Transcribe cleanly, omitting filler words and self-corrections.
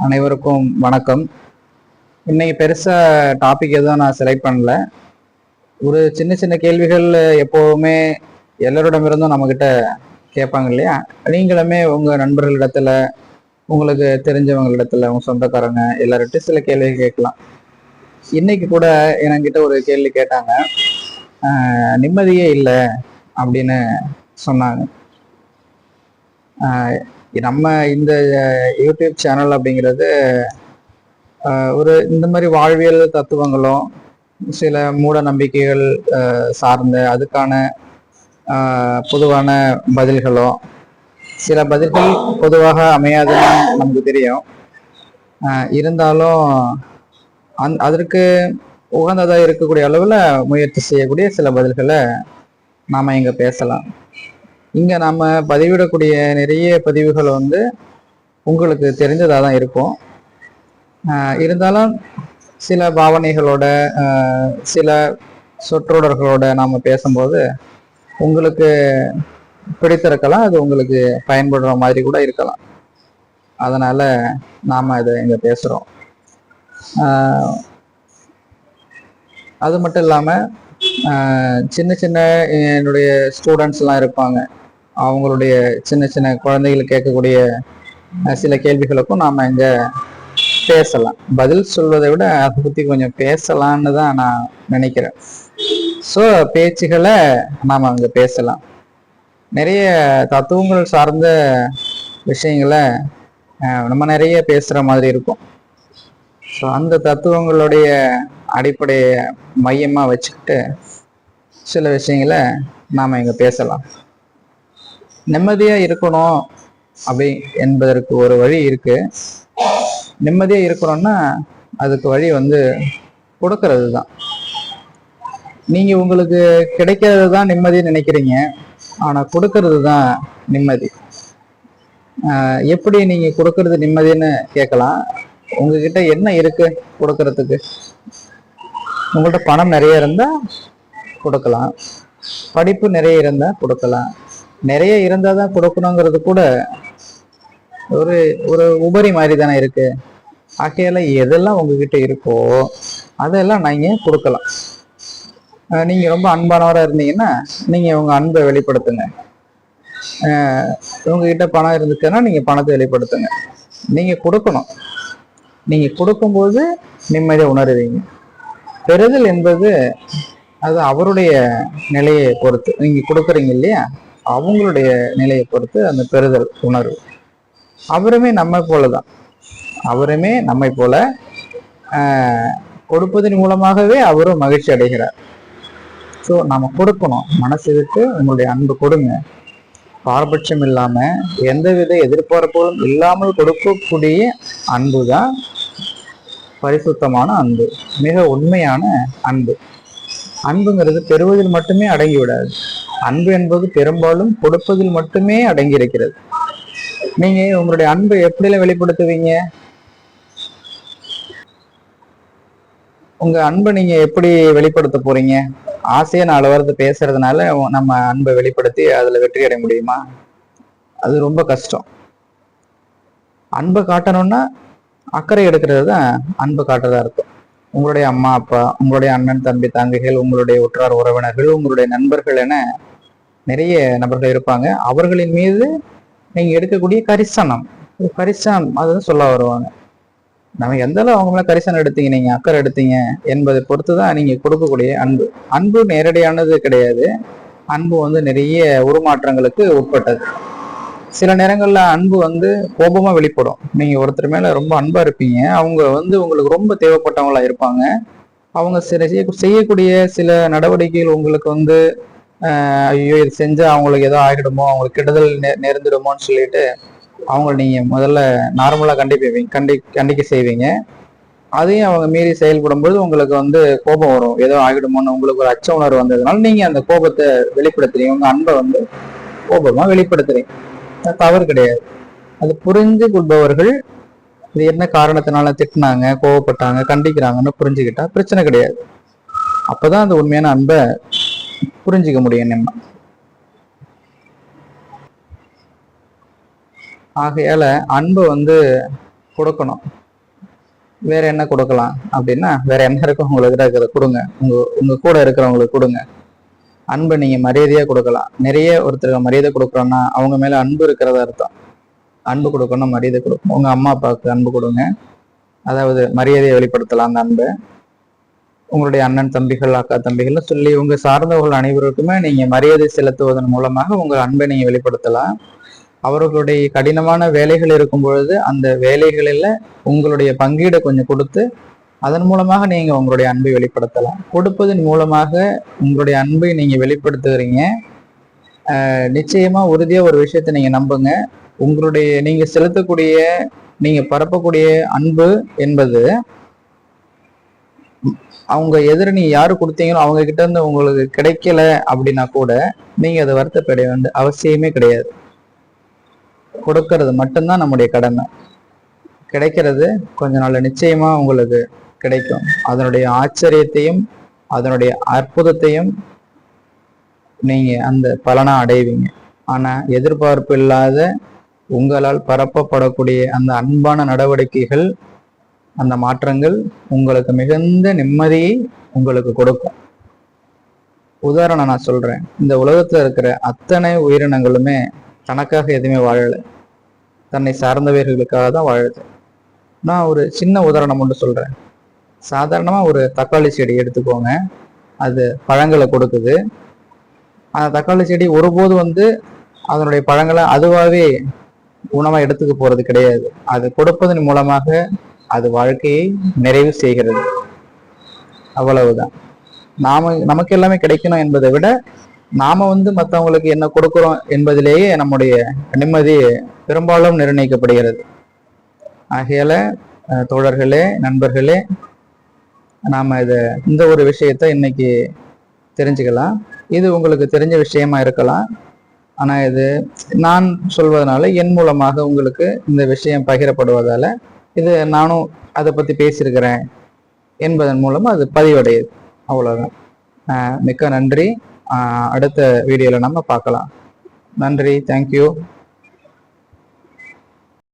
அனைவருக்கும் வணக்கம். இன்னைக்கு பெருசா டாபிக் எதுவும் நான் செலக்ட் பண்ணல. ஒரு சின்ன சின்ன கேள்விகள் எப்போவுமே எல்லாரிடமிருந்தும் நம்ம கிட்ட கேட்பாங்க இல்லையா? நீங்களுமே உங்க நண்பர்களிடத்துல, உங்களுக்கு தெரிஞ்சவங்களிடத்துல, உங்க சொந்தக்காரங்க எல்லார்கிட்ட சில கேள்விகள் கேட்கலாம். இன்னைக்கு கூட என்கிட்ட ஒரு கேள்வி கேட்டாங்க. நிம்மதியே இல்லை அப்படின்னு சொன்னாங்க. நம்ம இந்த யூடியூப் சேனல் அப்படிங்கிறது ஒரு இந்த மாதிரி வாழ்வியல் தத்துவங்களும் சில மூட நம்பிக்கைகள் சார்ந்த அதுக்கான பொதுவான பதில்களும், சில பதில்கள் பொதுவாக அமையாதுன்னு நமக்கு தெரியும். இருந்தாலும் அதற்கு உகந்ததாக இருக்கக்கூடிய அளவில் முயற்சி செய்யக்கூடிய சில பதில்களை நாம் இங்கே பேசலாம். இங்கே நம்ம பதிவிடக்கூடிய நிறைய பதிவுகள் உங்களுக்கு தெரிஞ்சதாக தான் இருக்கும். இருந்தாலும் சில பாவனைகளோட சில சொற்றொடர்களோட நாம் பேசும்போது உங்களுக்கு பிடித்திருக்கலாம், அது உங்களுக்கு பயன்படுற மாதிரி கூட இருக்கலாம். அதனால நாம் இதை இங்கே பேசுகிறோம். அது மட்டும் இல்லாமல் சின்ன சின்ன என்னுடைய ஸ்டூடெண்ட்ஸ்லாம் இருப்பாங்க. அவங்களுடைய சின்ன சின்ன குழந்தைகள் கேட்கக்கூடிய சில கேள்விகளுக்கும் நாம் இங்கே பேசலாம். பதில் சொல்வதை விட அதை பற்றி கொஞ்சம் பேசலான்னு தான் நான் நினைக்கிறேன். ஸோ பேச்சுகளை நாம் அங்கே பேசலாம். நிறைய தத்துவங்கள் சார்ந்த விஷயங்களை நம்ம நிறைய பேசுகிற மாதிரி இருக்கும். ஸோ அந்த தத்துவங்களுடைய அடிப்படையை மையமாக வச்சுக்கிட்டு சில விஷயங்களை நாம் இங்கே பேசலாம். நிம்மதியாக இருக்கணும் அப்படி என்பதற்கு ஒரு வழி இருக்கு. நிம்மதியாக இருக்கணும்னா அதுக்கு வழி கொடுக்கறது தான். நீங்கள் உங்களுக்கு கிடைக்கிறது தான் நிம்மதின்னு நினைக்கிறீங்க, ஆனால் கொடுக்கறது தான் நிம்மதி. எப்படி நீங்கள் கொடுக்கறது நிம்மதின்னு கேட்கலாம். உங்ககிட்ட என்ன இருக்கு கொடுக்கறதுக்கு? உங்கள்கிட்ட பணம் நிறைய இருந்தால் கொடுக்கலாம், படிப்பு நிறைய இருந்தால் கொடுக்கலாம். நிறைய இருந்தால் தான் கொடுக்கணுங்கிறது கூட ஒரு ஒரு உபரி மாதிரி தானே இருக்கு. ஆகையால எதெல்லாம் உங்ககிட்ட இருக்கோ அதெல்லாம் நீங்கள் கொடுக்கலாம். நீங்கள் ரொம்ப அன்பானவராக இருந்தீங்கன்னா நீங்கள் உங்கள் அன்பை வெளிப்படுத்துங்க. உங்ககிட்ட பணம் இருந்துச்சுன்னா நீங்கள் பணத்தை வெளிப்படுத்துங்க. நீங்கள் கொடுக்கணும். நீங்கள் கொடுக்கும்போது நிம்மதியை உணருவீங்க. பெறுதல் என்பது அது அவருடைய நிலையை பொறுத்து. நீங்கள் கொடுக்குறீங்க இல்லையா, அவங்களுடைய நிலையை பொறுத்து அந்த பெறுதல் உணர்வு. அவருமே நம்மை போலதான். அவருமே நம்மை போல கொடுப்பதன் மூலமாகவே அவரும் மகிழ்ச்சி அடைகிறார். ஸோ நம்ம கொடுக்கணும். மனசு விட்டு உங்களுடைய அன்பு கொடுங்க. பாரபட்சம் இல்லாம எந்தவித எதிர்பார்ப்புகளும் இல்லாமல் கொடுக்கக்கூடிய அன்பு தான் பரிசுத்தமான அன்பு, மிக உண்மையான அன்பு. அன்புங்கிறது பெறுவதில் மட்டுமே அடங்கி விடாது. அன்பு என்பது பெரும்பாலும் கொடுப்பதில் மட்டுமே அடங்கி இருக்கிறது. நீங்க உங்களுடைய அன்பை எப்படிலாம் வெளிப்படுத்துவீங்க? உங்க அன்பை நீங்க எப்படி வெளிப்படுத்த போறீங்க? ஆசையா 4 வாரத்தை பேசுறதுனால நம்ம அன்பை வெளிப்படுத்தி அதுல வெற்றி அடைய முடியுமா? அது ரொம்ப கஷ்டம். அன்பை காட்டணும்னா அக்கறை எடுக்கிறது தான் அன்பு காட்டுறதா இருக்கும். உங்களுடைய அம்மா அப்பா, உங்களுடைய அண்ணன் தம்பி தங்கைகள், உங்களுடைய உற்றார் உறவினர்கள், உங்களுடைய நண்பர்கள் என நிறைய நபர்கள் இருப்பாங்க. அவர்களின் மீது நீங்க எடுக்கக்கூடிய கரிசனம் அதுதான் சொல்ல வருவாங்க. நம்ம எந்த அளவு அவங்க மேல கரிசனம் எடுத்தீங்க, நீங்க அக்கறை எடுத்தீங்க என்பதை பொறுத்துதான் நீங்க கொடுக்கக்கூடிய அன்பு. அன்பு நேரடியானது கிடையாது. அன்பு நிறைய உருமாற்றங்களுக்கு உட்பட்டது. சில நேரங்கள்ல அன்பு கோபமா வெளிப்படும். நீங்க ஒருத்தர் மேல ரொம்ப அன்பா இருப்பீங்க, அவங்க உங்களுக்கு ரொம்ப தேவைப்பட்டவங்களா இருப்பாங்க. அவங்க செய்யக்கூடிய சில நடவடிக்கைகள் உங்களுக்கு ஐயோ இது செஞ்சா அவங்களுக்கு ஏதோ ஆகிடுமோ, அவங்களுக்கு கெடுதல் நேர்ந்துடுமோன்னு சொல்லிட்டு அவங்க நீங்க முதல்ல நார்மலா கண்டிக்க செய்வீங்க. அதையும் அவங்க மீறி செயல்படும் போது உங்களுக்கு கோபம் வரும். ஏதோ ஆகிடுமோன்னு உங்களுக்கு ஒரு அச்ச உணர்வு வந்ததுனால நீங்க அந்த கோபத்தை வெளிப்படுத்துறீங்க. உங்க அன்பை கோபமா வெளிப்படுத்துறீங்க. தவறு கிடையாது. அது புரிஞ்சு கொள்பவர்கள் இது என்ன காரணத்தினால திட்டினாங்க, கோவப்பட்டாங்க, கண்டிக்கிறாங்கன்னு புரிஞ்சுக்கிட்டா பிரச்சனை கிடையாது. அப்பதான் அந்த உண்மையான அன்பை புரிஞ்சிக்க முடியும் நம்ம. ஆகையால அன்பை கொடுக்கணும். வேற என்ன கொடுக்கலாம் அப்படின்னா, வேற என்ன இருக்கும் உங்களுக்கு இருக்கிறத கொடுங்க. உங்க கூட இருக்கிறவங்களுக்கு கொடுங்க. அன்பை நீங்க மரியாதையா கொடுக்கலாம். நிறைய ஒருத்தருக்கு மரியாதை கொடுக்குறோம்னா அவங்க மேல அன்பு இருக்கிறதா அர்த்தம். அன்பு கொடுக்கணும், மரியாதை கொடுக்கணும். உங்க அம்மா அப்பாவுக்கு அன்பு கொடுங்க, அதாவது மரியாதையை வெளிப்படுத்தலாம். அந்த அன்பை உங்களுடைய அண்ணன் தம்பிகள், அக்கா தம்பிகள்னு சொல்லி உங்க சார்ந்தவர்கள் அனைவருக்குமே நீங்க மரியாதை செலுத்துவதன் மூலமாக உங்கள் அன்பை நீங்க வெளிப்படுத்தலாம். அவர்களுடைய கடினமான வேலைகள் இருக்கும் பொழுது அந்த வேலைகளில் உங்களுடைய பங்கீடை கொஞ்சம் கொடுத்து அதன் மூலமாக நீங்க உங்களுடைய அன்பை வெளிப்படுத்தலாம். கொடுப்பதன் மூலமாக உங்களுடைய அன்பை நீங்க வெளிப்படுத்துகிறீங்க. நிச்சயமா உறுதியா ஒரு விஷயத்தை நீங்க நம்புங்க. உங்களுடைய நீங்க செலுத்தக்கூடிய, நீங்க பரப்பக்கூடிய அன்பு என்பது அவங்க எதிர நீ யாரு கொடுத்தீங்களோ அவங்க கிட்ட இருந்து உங்களுக்கு கிடைக்கல அப்படின்னா கூட நீங்க அதை வருத்தப்பட வேண்டிய அவசியமே கிடையாது. கொடுக்கறது மட்டும்தான் நம்முடைய கடமை. கிடைக்கிறது கொஞ்ச நாள்ல நிச்சயமா உங்களுக்கு கிடைக்கும். அதனுடைய ஆச்சரியத்தையும் அதனுடைய அற்புதத்தையும் நீங்க அந்த பலனா அடைவீங்க. ஆனா எதிர்பார்ப்பு இல்லாத உங்களால் பரப்பப்படக்கூடிய அந்த அன்பான நடவடிக்கைகள், அந்த மாற்றங்கள் உங்களுக்கு மிகுந்த நிம்மதியை உங்களுக்கு கொடுக்கும். உதாரணம் நான் சொல்றேன். இந்த உலகத்துல இருக்கிற அத்தனை உயிரினங்களுமே தனக்காக எதுவுமே வாழலை, தன்னை சார்ந்தவர்களுக்காக தான் வாழுது. நான் ஒரு சின்ன உதாரணம் ஒன்று சொல்றேன். சாதாரணமா ஒரு தக்காளி செடி எடுத்துக்கோங்க. அது பழங்களை கொடுக்குது. அந்த தக்காளி செடி ஒருபோது அதனுடைய பழங்களை அதுவாகவே உணவா எடுத்துக்க போறது கிடையாது. அது கொடுப்பதன் மூலமாக அது வாழ்க்கையை நிறைவு செய்கிறது. அவ்வளவுதான். நமக்கு எல்லாமே கிடைக்கணும் என்பதை விட நாம மற்றவங்களுக்கு என்ன கொடுக்கிறோம் என்பதிலேயே நம்முடைய நிம்மதி பெரும்பாலும் நிர்ணயிக்கப்படுகிறது. ஆகையால தோழர்களே, நண்பர்களே, நாம இந்த ஒரு விஷயத்த இன்னைக்கு தெரிஞ்சுக்கலாம். இது உங்களுக்கு தெரிஞ்ச விஷயமா இருக்கலாம். ஆனா இது நான் சொல்வதனால, என் மூலமாக உங்களுக்கு இந்த விஷயம் பகிரப்படுவதால இது நானும் அதை பத்தி பேசியிருக்கிறேன் என்பதன் மூலமா அது பதிவடையுது. அவ்வளவுதான். மிக்க நன்றி. அடுத்த வீடியோல நம்ம பார்க்கலாம். நன்றி. தேங்க்யூ.